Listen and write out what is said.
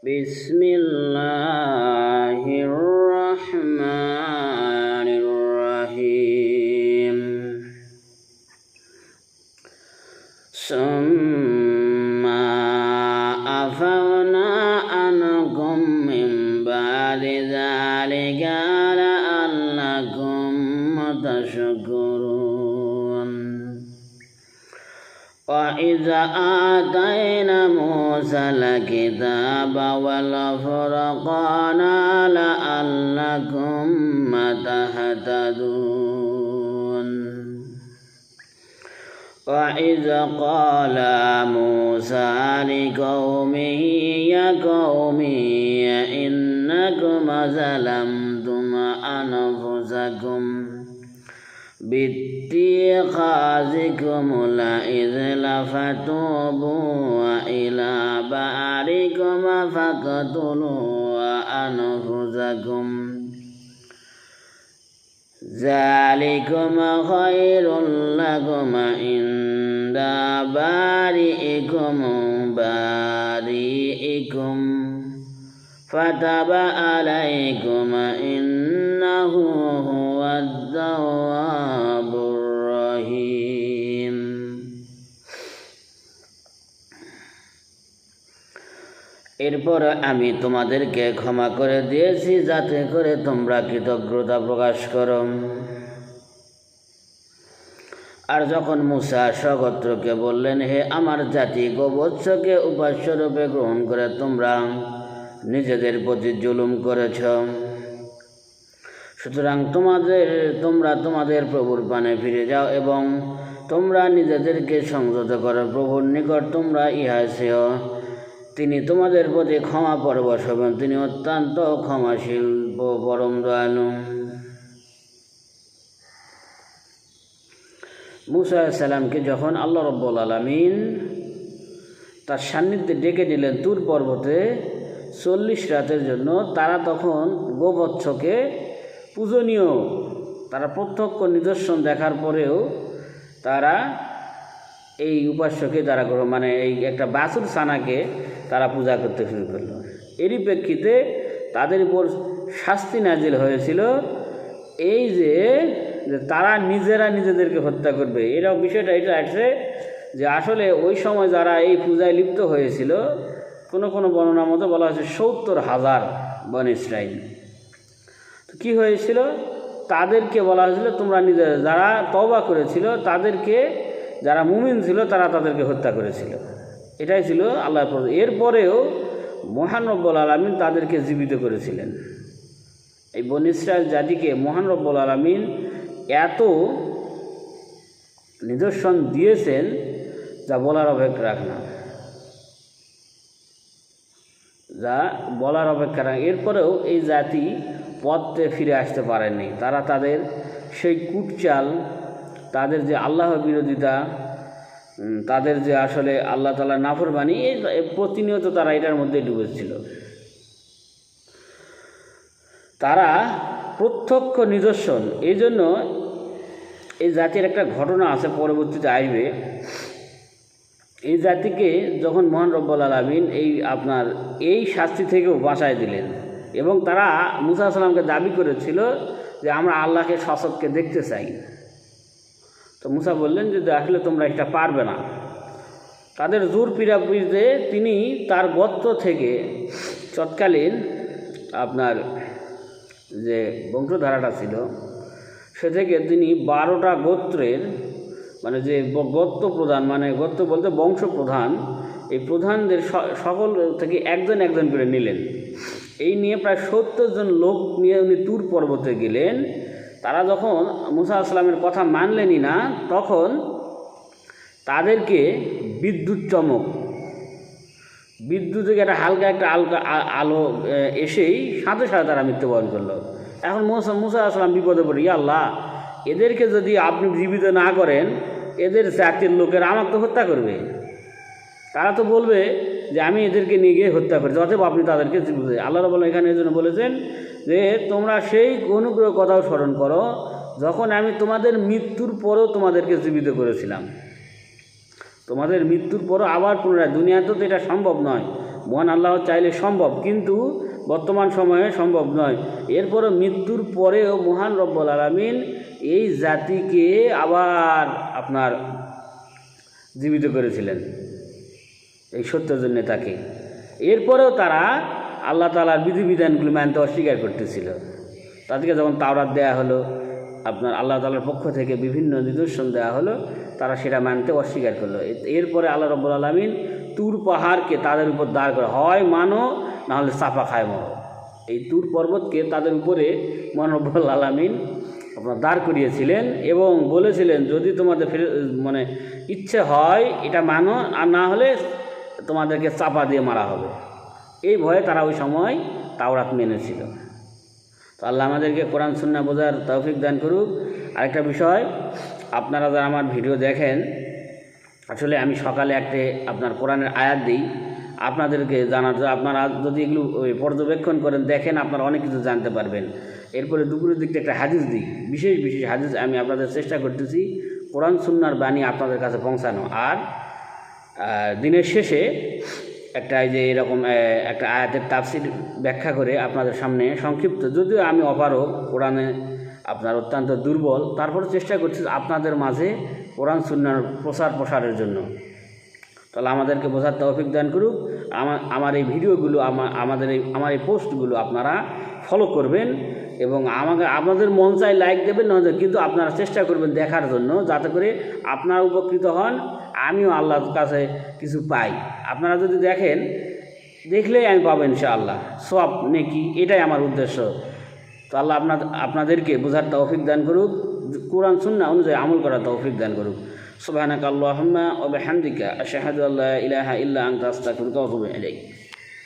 বিসমিল্লাহির রহমানির রহিম। সুম্মা আফাওনা আনকুম মিন বাদি যালিকা লাআল্লাকুম তাশকুরুন। وَإِذَا آتَيْنَا مُوسَى الْكِتَابَ وَالْفُرْقَانَ لَعَلَّكُمْ تَهْتَدُونَ. وَإِذْ قَالَ مُوسَى لِقَوْمِهِ يَا قَوْمِ إِنَّكُمْ ظَلَمْتُمْ أَنفُسَكُمْ بِاتِّخَاذِكُمُ الْعِجْلَ فَتُوبُوا إِلَى بَارِئِكُمْ فَاقْتُلُوا أَنفُسَكُمْ ذَلِكُمْ خَيْرٌ لَكُمْ عِندَ بَارِئِكُمْ فَتَابَ عَلَيْكُمْ إِنَّهُ هُوَ التَّوَّابُ الرَّحِيمُ. এরপর আমি তোমাদেরকে ক্ষমা করে দিয়েছি যাতে করে তোমরা কৃতজ্ঞতা প্রকাশ করো। আর যখন মূসা সগোত্রকে বললেন, হে আমার জাতি, গোবৎসকে উপাস্যরূপে গ্রহণ করে তোমরা নিজেদের প্রতি জুলুম করেছ, সুতরাং তোমরা তোমাদের প্রভুর পানে ফিরে যাও এবং তোমরা নিজেদেরকে সংযত করো। প্রভুর নিকট তোমরা ইহা চেয়েও, তিনি তোমাদের প্রতি ক্ষমা পরবশ হবেন, তিনি অত্যন্ত ক্ষমাশীল ও পরম দয়ালু। মূসা আলাইহিস সালামকে যখন আল্লাহ রাব্বুল আলামিন তার সান্নিধ্যে ডেকে নিলেন তুর পর্বতে 40 রাতের জন্য, তারা তখন গোবৎসকে পূজনীয়, তারা প্রত্যক্ষ নিদর্শন দেখার পরেও তারা এই উপাস্যকে তারা এই একটা বাছুর ছানাকে তারা পূজা করতে শুরু করলো। এরই প্রেক্ষিতে তাদের উপর শাস্তি নাজিল হয়েছিল, এই যে তারা নিজেরা নিজেদেরকে হত্যা করবে। এরাও বিষয়টা এটা আছে যে আসলে ওই সময় যারা এই পূজায় লিপ্ত হয়েছিল, কোনো কোনো বর্ণনার মতো বলা হয়েছে 70,000 বনী ইসরাইল। তো কী হয়েছিল, তাদেরকে বলা হয়েছিল তোমরা নিজেরা, যারা তওবা করেছিল তাদেরকে, যারা মুমিন ছিল তারা তাদেরকে হত্যা করেছিল। এটাই ছিল আল্লাহর প্রতি। এরপরেও মহান রব্বুল আলামিন তাদেরকে জীবিত করেছিলেন। এই বনী ইসরাইল জাতিকে মহান রব্বুল আলামিন এত নিদর্শন দিয়েছেন যা বলার অপেক্ষা রাখে না, যা বলার অপেক্ষা রাখে। এরপরেও এই জাতি পথে ফিরে আসতে পারেনি। তারা তাদের সেই কুটচাল, তাদের যে আল্লাহ বিরোধিতা, তাদের যে আসলে আল্লাহ তাআলার নাফরমানি, প্রতিনিয়ত তারা এটার মধ্যে ডুবেছিল। তারা প্রত্যক্ষ নিদর্শন, এই জন্য এই জাতির একটা ঘটনা আছে, পরবর্তীতে আসবে। এই জাতিকে যখন মহান রব্বুল আলামিন এই শাস্তি থেকেও বাঁচায় দিলেন, এবং তারা মূসা আলাইহিস সালামকে দাবি করেছিল যে আমরা আল্লাহকে সশদকে দেখতে চাই। তো মূসা বললেন যে আসলে তোমরা এটা পারবে না। তাদের জোর পীড়াপিড়িতে তিনি তার গর্ত থেকে তৎকালীন যে বংশধারাটা ছিল সে থেকে তিনি 12টা গোত্রের যে গোত্র প্রধান, গোত্র বলতে বংশ প্রধান, এই প্রধানদের সকল থেকে একজন একজন করে নিলেন। এই নিয়ে প্রায় 70 জন লোক নিয়ে উনি তুর পর্বতে গেলেন। তারা যখন মূসা আলাইহিস সালামের কথা মানলেনই না, তখন তাদেরকে বিদ্যুৎ থেকে হালকা আলো এসেই সাথে সাথে তারা মৃত্যুবরণ করলো। এখন মূসা আলাইহিস সালাম বিপদে পড়ে, ইয়া আল্লাহ, এদেরকে যদি আপনি জীবিত না করেন, এদের জাতির লোকেরা আমাকে তো হত্যা করবে। তারা তো বলবে যে আমি এদেরকে নিয়ে গিয়ে হত্যা করি, অতএব আপনি তাদেরকে জীবিত। আল্লাহ রাব্বুল এখানে এই জন্য বলেছেন যে তোমরা সেই অনুগ্রহ কথাও স্মরণ করো যখন আমি তোমাদের মৃত্যুর পরেও তোমাদেরকে জীবিত করেছিলাম। তোমাদের মৃত্যুর পরও আবার পুনরায়, দুনিয়াতে তো এটা সম্ভব নয় মহান আল্লাহ চাইলে সম্ভব, কিন্তু বর্তমান সময়ে সম্ভব নয়। এরপরও মৃত্যুর পরেও মহান রব্বুল আলামিন এই জাতিকে আবার আপনার জীবিত করেছিলেন, এই 70 জন নেতাকে। এরপরেও তারা আল্লাহ তাআলার বিধিবিধানগুলো মানতে অস্বীকার করতেছিল। তাদেরকে যখন তাওরাত দেয়া হলো, আপনার আল্লাহ তাআলার পক্ষ থেকে বিভিন্ন নিদর্শন দেওয়া হলো, তারা সেটা মানতে অস্বীকার করলো। এরপরে আল্লাহ রব্বুল আলামিন তুর পাহাড়কে তাদের উপর দাঁড় করে, হয় মানো না হলে চাপা খায় মরো। এই তুর পর্বতকে তাদের উপরে মহান রব্বুল আলামিন আপনার দাঁড় করিয়েছিলেন এবং বলেছিলেন, যদি তোমাদের মানে ইচ্ছে হয় এটা মানো, আর না হলে তোমাদেরকে চাপা দিয়ে মারা হবে। এই ভয়ে তারা ওই সময় তাওরাত মেনেছিল। তো আল্লাহ আমাদেরকে কোরআন সুন্নাহ বোঝার তৌফিক দান করুক। আরেকটা বিষয়, আপনারা যারা আমার ভিডিও দেখেন, আসলে আমি সকালে একটা আপনার কোরআনের আয়াত দিই আপনাদেরকে জানার জন্য। আপনারা যদি এগুলো পর্যবেক্ষণ করেন, দেখেন, আপনারা অনেক কিছু জানতে পারবেন। এরপরে দুপুরের দিকটা একটা হাদিস দিই, বিশেষ বিশেষ হাদিস আমি আপনাদের চেষ্টা করতেছি কোরআন সুন্নাহর বাণী আপনাদের কাছে পৌঁছানো। আর দিনের শেষে একটা এই যে এরকম একটা আয়াতের তাফসীর ব্যাখ্যা করে আপনাদের সামনে সংক্ষিপ্ত, যদিও আমি অপারগ, কোরআনে আপনার অত্যন্ত দুর্বল, তারপরে চেষ্টা করছি আপনাদের মাঝে কোরআন সুন্নাহর প্রসারের জন্য। তাহলে আমাদেরকে বোঝার তৌফিক দান করুক। আমার এই ভিডিওগুলো, আমার এই পোস্টগুলো আপনারা ফলো করবেন এবং আপনাদের মন চাই লাইক দেবেন, না কিন্তু আপনারা চেষ্টা করবেন দেখার জন্য, যাতে করে আপনারা উপকৃত হন, আমিও আল্লাহর কাছে কিছু পাই। আপনারা যদি দেখেন, দেখলেই আমি পাবো ইনশাআল্লাহ সওয়াব, নেকি, এটাই আমার উদ্দেশ্য। তো আল্লাহ আপনাদেরকে বোঝার তৌফিক দান করুক, কোরআন সুন্নাহ অনুযায়ী আমল করার তৌফিক দান করুক। সুবহানাকা আল্লাহুম্মা ওয়া বিহামদিকা আশহাদু আল্লা ইলাহা ইল্লা আনতা আস্তাগফিরুকা ওয়া আতুবু ইলাইক।